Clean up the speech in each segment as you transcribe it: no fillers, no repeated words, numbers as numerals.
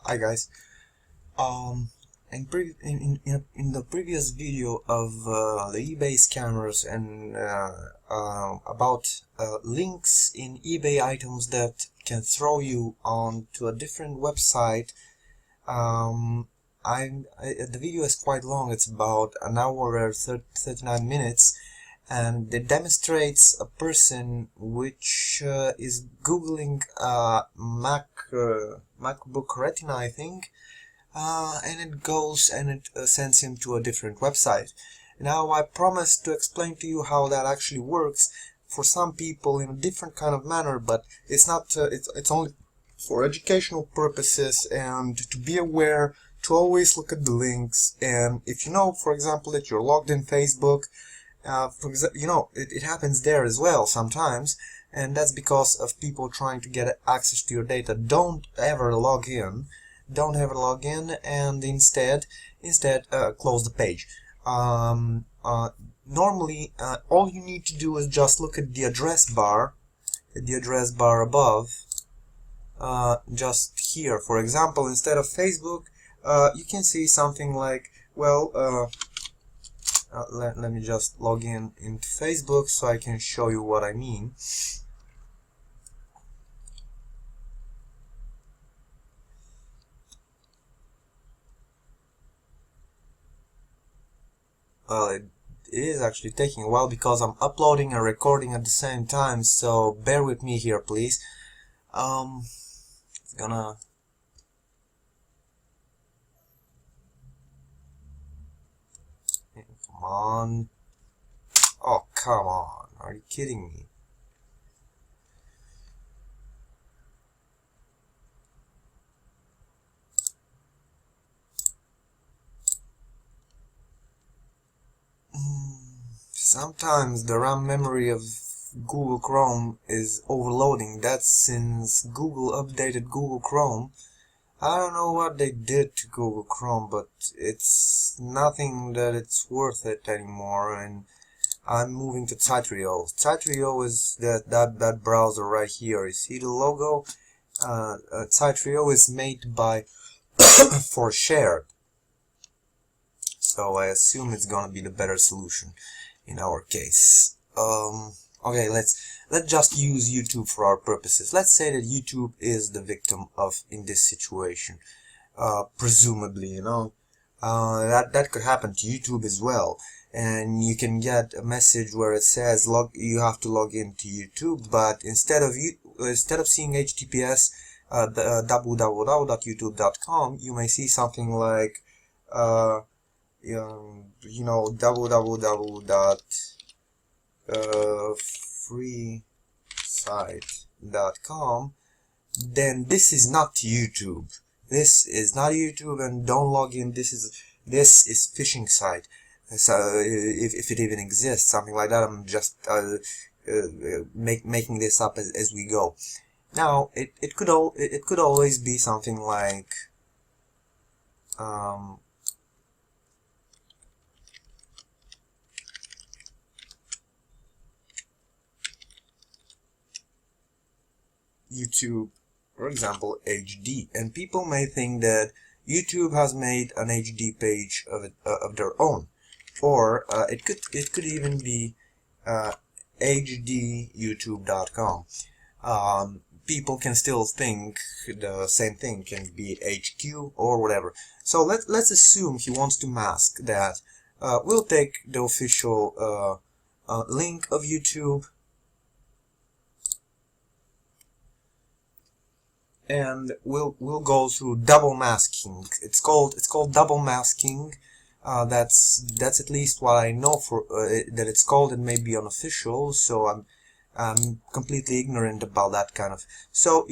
Hi guys. In the previous video of the eBay scammers and about links in eBay items that can throw you on to a different website, the video is quite long. It's about an hour or 39 minutes, and it demonstrates a person which is googling MacBook Retina, I think, and it goes and it sends him to a different website. Now I promised to explain to you how that actually works for some people in a different kind of manner, but it's not. It's only for educational purposes and to be aware to always look at the links. And if you know, for example, that you're logged in Facebook, it happens there as well sometimes, and that's because of people trying to get access to your data. Don't ever log in, and instead close the page. Normally, all you need to do is just look at the address bar, above, just here. For example, instead of Facebook, you can see something like, well, let me just log in into Facebook so I can show you what I mean. Well, it is actually taking a while because I'm uploading and recording at the same time, so bear with me here, please. It's gonna... Come on. Oh, come on. Are you kidding me? Sometimes the RAM memory of Google Chrome is overloading. That's since Google updated Google Chrome. I don't know what they did to Google Chrome, but it's nothing that it's worth it anymore, and I'm moving to Titrio. Titrio is that browser right here. You see the logo? Titrio is made by for shared, so I assume it's gonna be the better solution in our case. Okay, let's just use YouTube for our purposes. Let's say that YouTube is the victim in this situation. Presumably, that could happen to YouTube as well. And you can get a message where it says you have to log into YouTube, but instead of seeing HTTPS www.youtube.com, you may see something like www.freesite.com. then this is not YouTube. This is not YouTube, and don't log in. This is phishing site. So if it even exists, something like that. I'm just making this up as we go. Now it could always be something like YouTube, for example, HD, and people may think that YouTube has made an HD page of their own, or it could even be hdyoutube.com. People can still think the same thing can be HQ or whatever. So let's assume he wants to mask that. We'll take the official link of YouTube, and we'll go through double masking. It's called double masking. That's at least what I know for that it's called. It may be unofficial, so I'm completely ignorant about that kind of. So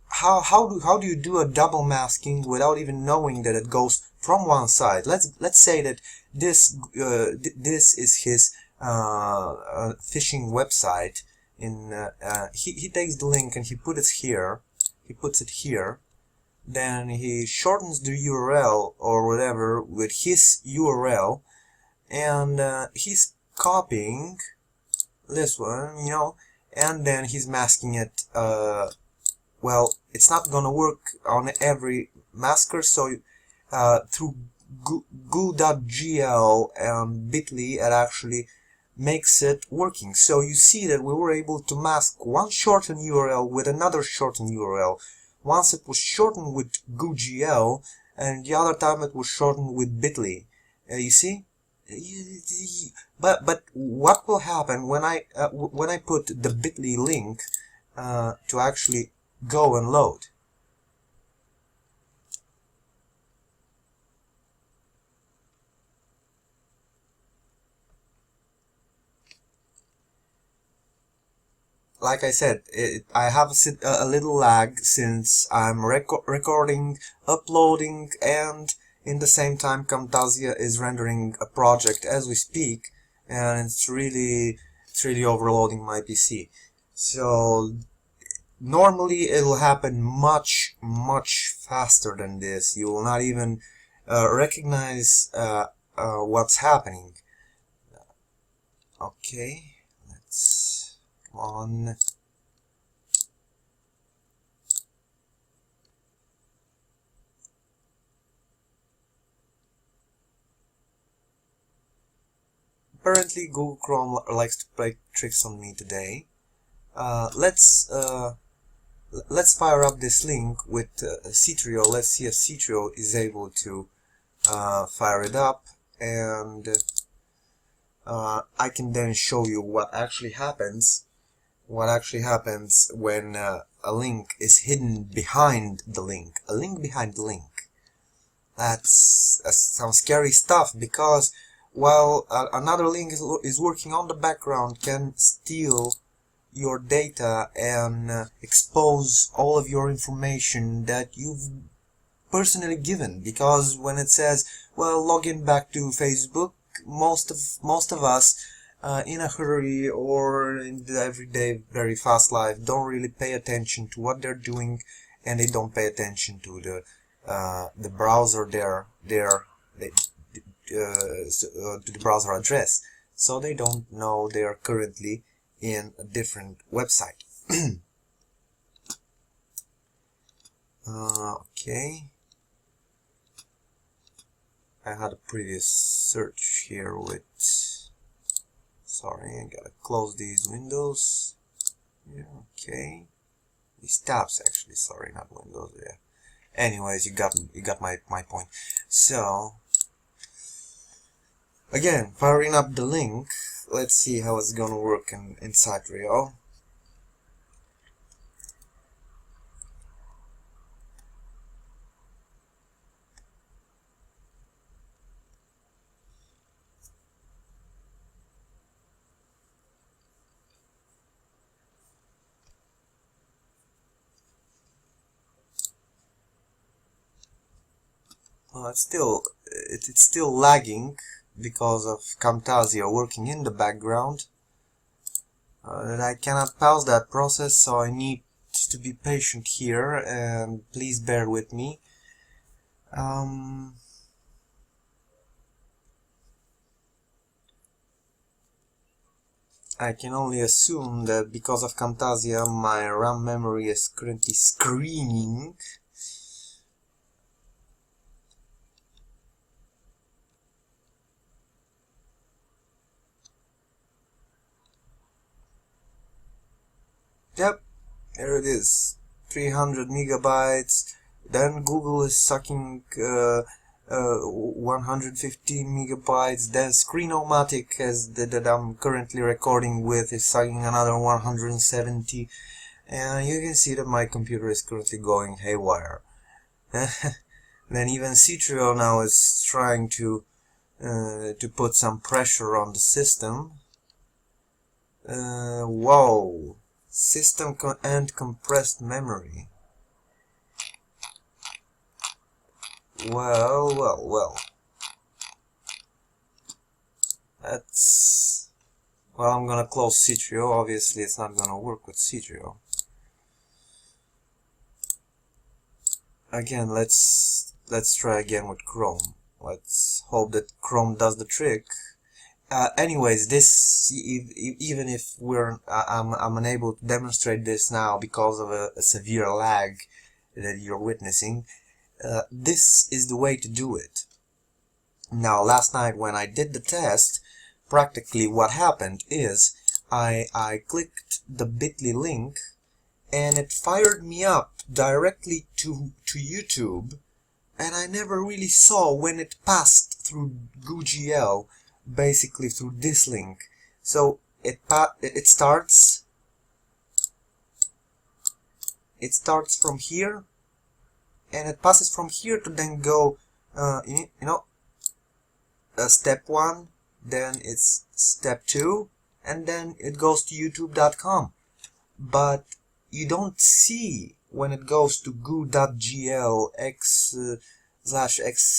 how do you do a double masking without even knowing that it goes from one side? Let's say that this is his phishing website. He takes the link and he puts it here, then he shortens the URL or whatever with his URL, and he's copying this one, and then he's masking it well, it's not gonna work on every masker, so through goo.gl and bit.ly it actually makes it working. So you see that we were able to mask one shortened URL with another shortened URL. Once it was shortened with goo.gl, and the other time it was shortened with bit.ly. You see? But what will happen when I put the bit.ly link to actually go and load? Like I said, I have a little lag since I'm recording, uploading, and in the same time Camtasia is rendering a project as we speak, and it's really overloading my PC. So normally it'll happen much faster than this. You will not even recognize what's happening. Okay, let's come on. Apparently Google Chrome likes to play tricks on me today. Let's fire up this link with Citrio. Let's see if Citrio is able to fire it up, and I can then show you what actually happens. What actually happens when a link is hidden behind the link. A link behind the link. That's some scary stuff, because while another link is working on the background, can steal your data and expose all of your information that you've personally given. Because when it says, well, log in back to Facebook, most of us in a hurry or in the everyday very fast life don't really pay attention to what they're doing, and they don't pay attention to the browser to the browser address, so they don't know they are currently in a different website. Okay, I had a previous search here with, sorry, I gotta close these windows. Yeah, okay, these tabs actually, sorry, not windows. Yeah. Anyways, you got my point. So again, firing up the link, let's see how it's gonna work in Citrio. Well, it's still lagging because of Camtasia working in the background. And I cannot pause that process, so I need to be patient here, and please bear with me. I can only assume that because of Camtasia my RAM memory is currently screaming. Yep, here it is, 300 megabytes. Then Google is sucking 115 megabytes. Then Screenomatic, that I'm currently recording with, is sucking another 170. And you can see that my computer is currently going haywire. Then even Citrio now is trying to put some pressure on the system. Whoa. System and compressed memory. Well. That's... Well, I'm gonna close Citrio. Obviously, it's not gonna work with Citrio. Again, let's try again with Chrome. Let's hope that Chrome does the trick. Anyways, this even if I'm unable to demonstrate this now because of a severe lag that you're witnessing, this is the way to do it. Now, last night when I did the test, practically what happened is I clicked the bit.ly link and it fired me up directly to YouTube, and I never really saw when it passed through GooGL, basically through this link. So it starts from here, and it passes from here to then go step 1, then it's step 2, and then it goes to youtube.com. But you don't see when it goes to goo.gl /xcxlwf,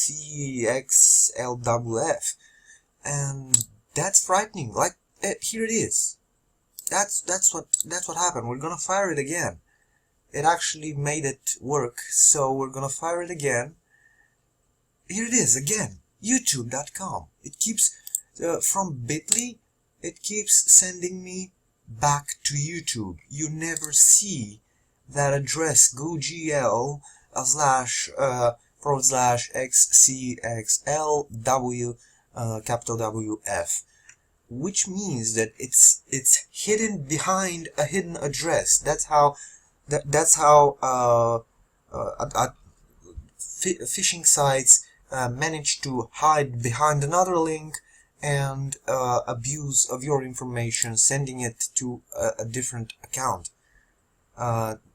and that's frightening. Like, here it is. That's what happened. We're gonna fire it again. It actually made it work, so we're gonna fire it again. Here it is again, youtube.com. It keeps from bit.ly, it keeps sending me back to YouTube. You never see that address GooGL /xcxlw capital WF, which means that it's hidden behind a hidden address. That's how phishing sites manage to hide behind another link and abuse of your information, sending it to a different account.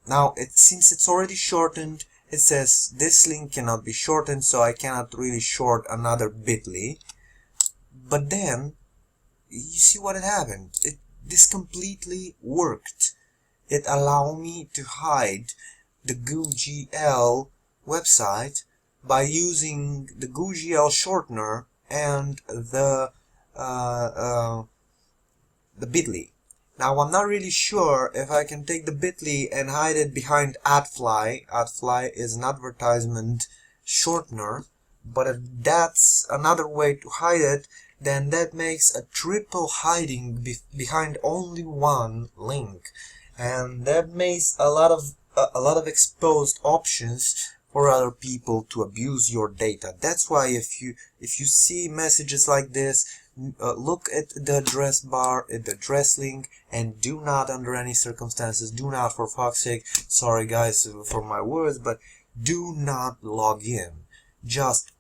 Now, since it's already shortened, it says this link cannot be shortened, so I cannot really short another bit.ly. But then, you see what had happened. This completely worked. It allowed me to hide the GooGL website by using the GooGL shortener and the bit.ly. Now, I'm not really sure if I can take the bit.ly and hide it behind AdFly. AdFly is an advertisement shortener, but if that's another way to hide it, then that makes a triple hiding behind only one link, and that makes a lot of exposed options for other people to abuse your data. That's why if you see messages like this, look at the address bar, at the address link, and do not, under any circumstances, do not, for fuck's sake, sorry guys for my words, but do not log in. Just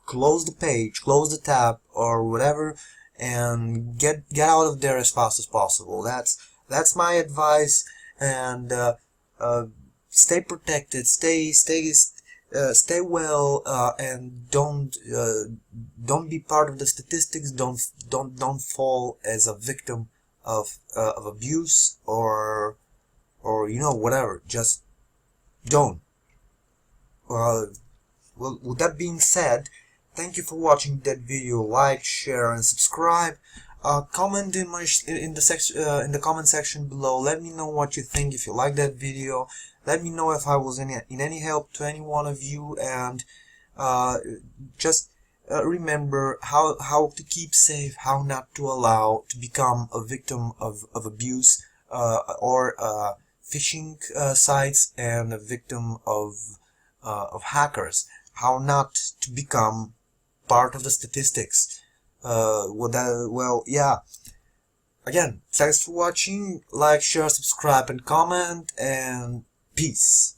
close the page, close the tab, or whatever, and get out of there as fast as possible. That's my advice. And stay protected, stay well, and don't be part of the statistics. Don't fall as a victim of abuse or whatever. Just don't. Well, with that being said, thank you for watching that video. Like, share, and subscribe. Comment in the comment section below. Let me know what you think. If you like that video, let me know if I was in any help to any one of you. And just remember how to keep safe, how not to allow to become a victim of abuse or phishing sites, and a victim of hackers. How not to become part of the statistics. Well, yeah. Again, thanks for watching. Like, share, subscribe, and comment, and peace.